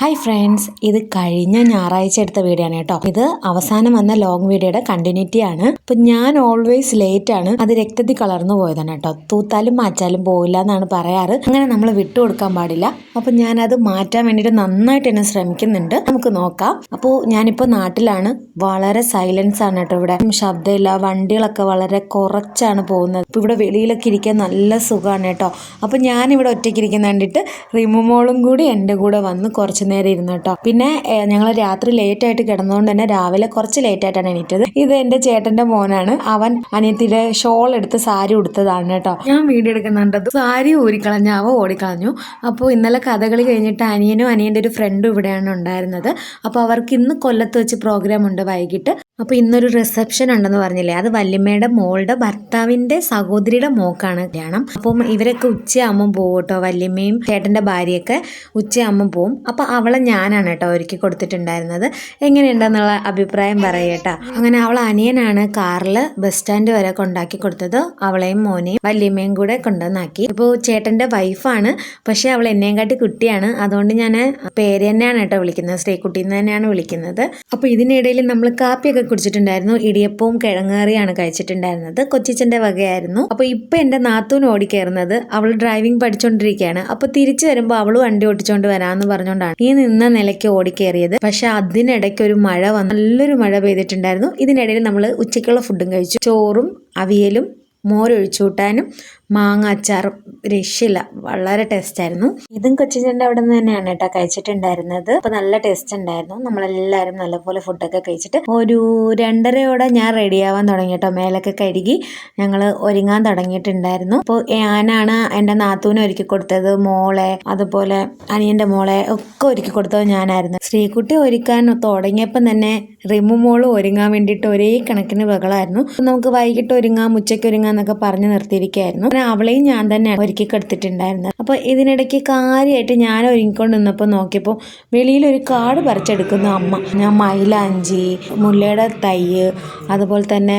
Hi friends, ഇത് കഴിഞ്ഞ ഞായറാഴ്ച എടുത്ത വീഡിയോ ആണ് കേട്ടോ. ഇത് അവസാനം വന്ന ലോങ് വീഡിയോയുടെ കണ്ടിന്യൂറ്റി ആണ്. അപ്പൊ ഞാൻ ഓൾവേസ് ലേറ്റ് ആണ്. അത് രക്തത്തിൽ കളർന്നു പോയതാണ് കേട്ടോ. തൂത്താലും മാറ്റാലും പോവില്ല എന്നാണ് പറയാറ്. അങ്ങനെ നമ്മൾ വിട്ടുകൊടുക്കാൻ പാടില്ല. അപ്പൊ ഞാനത് മാറ്റാൻ വേണ്ടിയിട്ട് നന്നായിട്ട് തന്നെ ശ്രമിക്കുന്നുണ്ട്. നമുക്ക് നോക്കാം. അപ്പോൾ ഞാനിപ്പോൾ നാട്ടിലാണ്. വളരെ സൈലൻസ് ആണ് കേട്ടോ. ഇവിടെ ശബ്ദമില്ല, വണ്ടികളൊക്കെ വളരെ കുറച്ചാണ് പോകുന്നത്. ഇപ്പൊ ഇവിടെ വെളിയിലൊക്കെ ഇരിക്കാൻ നല്ല സുഖമാണ് കേട്ടോ. അപ്പൊ ഞാനിവിടെ ഒറ്റയ്ക്ക് ഇരിക്കുന്ന കണ്ടിട്ട് റിമുമോളും കൂടി എൻ്റെ കൂടെ വന്ന് കുറച്ച് നേരം ഇരുന്നു കേട്ടോ. പിന്നെ ഞങ്ങൾ രാത്രി ലേറ്റ് ആയിട്ട് കിടന്നുകൊണ്ട് തന്നെ രാവിലെ കുറച്ച് ലേറ്റ് ആയിട്ടാണ് എണീറ്റത്. ഇത് എൻ്റെ ചേട്ടന്റെ മോനാണ്. അവൻ അനിയത്തിയുടെ ഷോൾ എടുത്ത് സാരി ഉടുത്തതാണ് കേട്ടോ. ഞാൻ വീഡിയോ എടുക്കുന്നുണ്ടത് സാരി ഊരിക്കളഞ്ഞു, അവ ഓടിക്കളഞ്ഞു. അപ്പോൾ ഇന്നലെ കഥകളി കഴിഞ്ഞിട്ട് അനിയനും അനിയൻ്റെ ഒരു ഫ്രണ്ടും ഇവിടെയാണ് ഉണ്ടായിരുന്നത്. അപ്പോൾ അവർക്ക് ഇന്ന് കൊല്ലത്ത് വെച്ച് പ്രോഗ്രാം ഉണ്ട് വൈകിട്ട്. അപ്പോൾ ഇന്നൊരു റിസപ്ഷൻ ഉണ്ടെന്ന് പറഞ്ഞില്ലേ, അത് വല്യമ്മയുടെ മോളുടെ ഭർത്താവിൻ്റെ സഹോദരിയുടെ മോക്കാണ് കല്യാണം. അപ്പം ഇവരൊക്കെ ഉച്ചയാകുമ്പം പോകും കേട്ടോ. വല്യമ്മയും ചേട്ടൻ്റെ ഭാര്യയൊക്കെ ഉച്ചയാകുമ്പം പോവും. അപ്പോൾ അവളെ ഞാനാണ് കേട്ടോ ഒരുക്കി കൊടുത്തിട്ടുണ്ടായിരുന്നത്. എങ്ങനെയുണ്ടെന്നുള്ള അഭിപ്രായം പറയട്ടോ. അങ്ങനെ അവൾ അനിയനാണ് കാറിൽ ബസ് സ്റ്റാൻഡ് വരെ കൊണ്ടാക്കി കൊടുത്തത്. അവളെയും മോനെയും വല്യമ്മയും കൂടെ കൊണ്ടുവന്നാക്കി. ഇപ്പോൾ ചേട്ടൻ്റെ വൈഫാണ്, പക്ഷേ അവൾ എന്നെയും കാട്ടി കുട്ടിയാണ്. അതുകൊണ്ട് ഞാൻ പേര് തന്നെയാണ് കേട്ടോ വിളിക്കുന്നത്, ശ്രീകുട്ടി എന്ന് തന്നെയാണ് വിളിക്കുന്നത്. അപ്പോൾ ഇതിനിടയിൽ നമ്മൾ കാപ്പിയൊക്കെ കുടിച്ചിട്ടുണ്ടായിരുന്നു. ഇടിയപ്പവും കിഴങ്ങേറിയാണ് കഴിച്ചിട്ടുണ്ടായിരുന്നത്. കൊച്ചിച്ചൻ്റെ വകയായിരുന്നു. അപ്പോൾ ഇപ്പം എൻ്റെ നാത്തൂൻ ഓടിക്കയറുന്നത്. അവൾ ഡ്രൈവിംഗ് പഠിച്ചുകൊണ്ടിരിക്കുകയാണ്. അപ്പോൾ തിരിച്ചു വരുമ്പോൾ അവൾ വണ്ടി ഓടിച്ചുകൊണ്ട് വരാമെന്ന് പറഞ്ഞുകൊണ്ടാണ് ഈ നിന്ന നിലയ്ക്ക് ഓടിക്കയറിയത്. പക്ഷെ അതിനിടയ്ക്ക് ഒരു മഴ വന്നു, നല്ലൊരു മഴ പെയ്തിട്ടുണ്ടായിരുന്നു. ഇതിനിടയിൽ നമ്മൾ ഉച്ചയ്ക്കുള്ള ഫുഡും കഴിച്ചു. ചോറും അവിയലും മോരൊഴിച്ചു കൂട്ടാനും മാങ്ങ അച്ചാറും രക്ഷയില്ല, വളരെ ടേസ്റ്റ് ആയിരുന്നു. ഇതും കൊച്ചിൻ്റെ അവിടെ നിന്ന് തന്നെയാണ് കേട്ടോ കഴിച്ചിട്ടുണ്ടായിരുന്നത്. അപ്പൊ നല്ല ടേസ്റ്റ് ഉണ്ടായിരുന്നു. നമ്മളെല്ലാവരും നല്ലപോലെ ഫുഡൊക്കെ കഴിച്ചിട്ട് ഒരു 2:30 ഞാൻ റെഡിയാവാൻ തുടങ്ങി കേട്ടോ. മേലൊക്കെ കഴുകി ഞങ്ങൾ ഒരുങ്ങാൻ തുടങ്ങിയിട്ടുണ്ടായിരുന്നു. അപ്പോൾ ഞാനാണ് എൻ്റെ നാത്തൂനെ ഒരുക്കി കൊടുത്തത്. മോളെ അതുപോലെ അനിയൻ്റെ മോളെ ഒക്കെ ഒരുക്കി കൊടുത്തത് ഞാനായിരുന്നു. ശ്രീകുട്ടി ഒരുക്കാൻ തുടങ്ങിയപ്പം തന്നെ റിമു മോള് ഒരുങ്ങാൻ വേണ്ടിയിട്ട് ഒരേ കണക്കിന് ബഹളമായിരുന്നു. നമുക്ക് വൈകിട്ട് ഒരുങ്ങാം, ഉച്ചയ്ക്ക് ഒരുങ്ങാം എന്നൊക്കെ പറഞ്ഞു നിർത്തിയിരിക്കുകയായിരുന്നു. അവളെയും ഞാൻ തന്നെ ഒരുക്കി കൊടുത്തിട്ടുണ്ടായിരുന്നത്. അപ്പോൾ ഇതിനിടയ്ക്ക് കാര്യമായിട്ട് ഞാൻ ഒരുങ്ങിക്കൊണ്ട് നിന്നപ്പോൾ നോക്കിയപ്പോൾ വെളിയിലൊരു കാട് പറിച്ചെടുക്കുന്ന അമ്മ. ഞാൻ മൈലാഞ്ചി, മുല്ലയുടെ തൈ, അതുപോലെ തന്നെ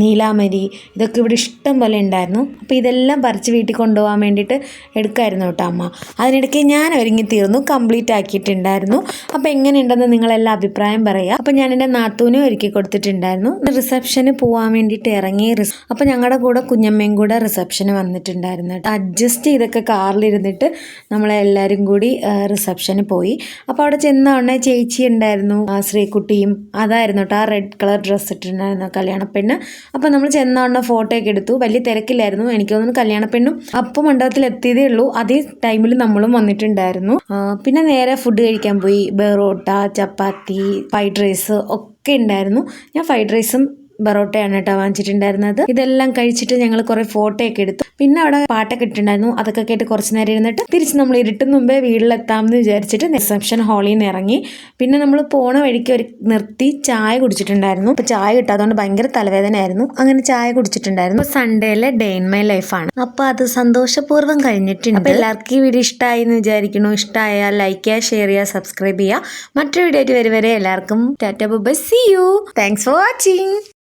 നീലാമരി, ഇതൊക്കെ ഇവിടെ ഇഷ്ടം പോലെ ഉണ്ടായിരുന്നു. അപ്പോൾ ഇതെല്ലാം പറിച്ച് വീട്ടിൽ കൊണ്ടുപോകാൻ വേണ്ടിയിട്ട് എടുക്കായിരുന്നു കേട്ടോ അമ്മ. അതിനിടയ്ക്ക് ഞാൻ ഒരുങ്ങി തീർന്നു, കംപ്ലീറ്റ് ആക്കിയിട്ടുണ്ടായിരുന്നു. അപ്പോൾ എങ്ങനെയുണ്ടെന്ന് നിങ്ങളെല്ലാം അഭിപ്രായം പറയുക. അപ്പോൾ ഞാൻ എൻ്റെ നാത്തൂനെ ഒരുക്കി കൊടുത്തിട്ടുണ്ടായിരുന്നു. റിസപ്ഷന് പോകാൻ വേണ്ടിയിട്ട് ഇറങ്ങി. അപ്പോൾ ഞങ്ങളുടെ കൂടെ കുഞ്ഞമ്മയും കൂടെ റിസപ്ഷന് വന്നിട്ടുണ്ടായിരുന്നു. അഡ്ജസ്റ്റ് ചെയ്തൊക്കെ കാറിലിരുന്നിട്ട് നമ്മളെല്ലാവരും കൂടി റിസപ്ഷന് പോയി. അപ്പോൾ അവിടെ ചെന്ന ഉടനെ ചേച്ചി ഉണ്ടായിരുന്നു, ശ്രീകുട്ടിയും അതായിരുന്നു കേട്ടോ. ആ റെഡ് കളർ ഡ്രസ്സ് ഇട്ടിട്ടുണ്ടായിരുന്നു കല്യാണപ്പെണ്ണ്. അപ്പോൾ നമ്മൾ ചെന്ന ഉടനെ ഫോട്ടോ ഒക്കെ എടുത്തു. വലിയ തിരക്കില്ലായിരുന്നു. എനിക്ക് തോന്നുന്നു കല്യാണപ്പെണ്ണും അപ്പോൾ മണ്ഡപത്തിൽ എത്തിയതേ ഉള്ളൂ. അതേ ടൈമിൽ നമ്മളും വന്നിട്ടുണ്ടായിരുന്നു. പിന്നെ നേരെ ഫുഡ് കഴിക്കാൻ പോയി. ബെറോട്ട, ചപ്പാത്തി, ഫ്രൈഡ് റൈസ് ഒക്കെ ഉണ്ടായിരുന്നു. ഞാൻ ഫ്രൈഡ് റൈസും ബറോട്ടയാണ് കേട്ടോ വാങ്ങിച്ചിട്ടുണ്ടായിരുന്നത്. ഇതെല്ലാം കഴിച്ചിട്ട് ഞങ്ങൾ കുറേ ഫോട്ടോ ഒക്കെ എടുത്തു. പിന്നെ അവിടെ പാട്ടൊക്കെ ഇട്ടിട്ടുണ്ടായിരുന്നു. അതൊക്കെ കേട്ട് കുറച്ച് നേരം ഇരുന്നിട്ട് തിരിച്ച് നമ്മൾ ഇരുട്ടും മുമ്പേ വീട്ടിലെത്താമെന്ന് വിചാരിച്ചിട്ട് റിസപ്ഷൻ ഹാളിൽ നിന്ന് ഇറങ്ങി. പിന്നെ നമ്മൾ പോണ വഴിക്ക് ഒരു നിർത്തി ചായ കുടിച്ചിട്ടുണ്ടായിരുന്നു. അപ്പോൾ ചായ കിട്ടാത്തതുകൊണ്ട് ഭയങ്കര തലവേദനയായിരുന്നു. അങ്ങനെ ചായ കുടിച്ചിട്ടുണ്ടായിരുന്നു. സൺഡേയിലെ ഡേ ഇൻ മൈ ലൈഫാണ്. അപ്പോൾ അത് സന്തോഷപൂർവ്വം കഴിഞ്ഞിട്ടുണ്ട്. അപ്പോൾ എല്ലാവർക്കും ഈ വീഡിയോ ഇഷ്ടമായി എന്ന് വിചാരിക്കുന്നു. ഇഷ്ടമായാൽ ലൈക്ക് ചെയ്യുക, ഷെയർ ചെയ്യുക, സബ്സ്ക്രൈബ് ചെയ്യുക. മറ്റൊരു വീഡിയോ ആയിട്ട് വരെ എല്ലാവർക്കും tata bye, see you. Thanks for watching.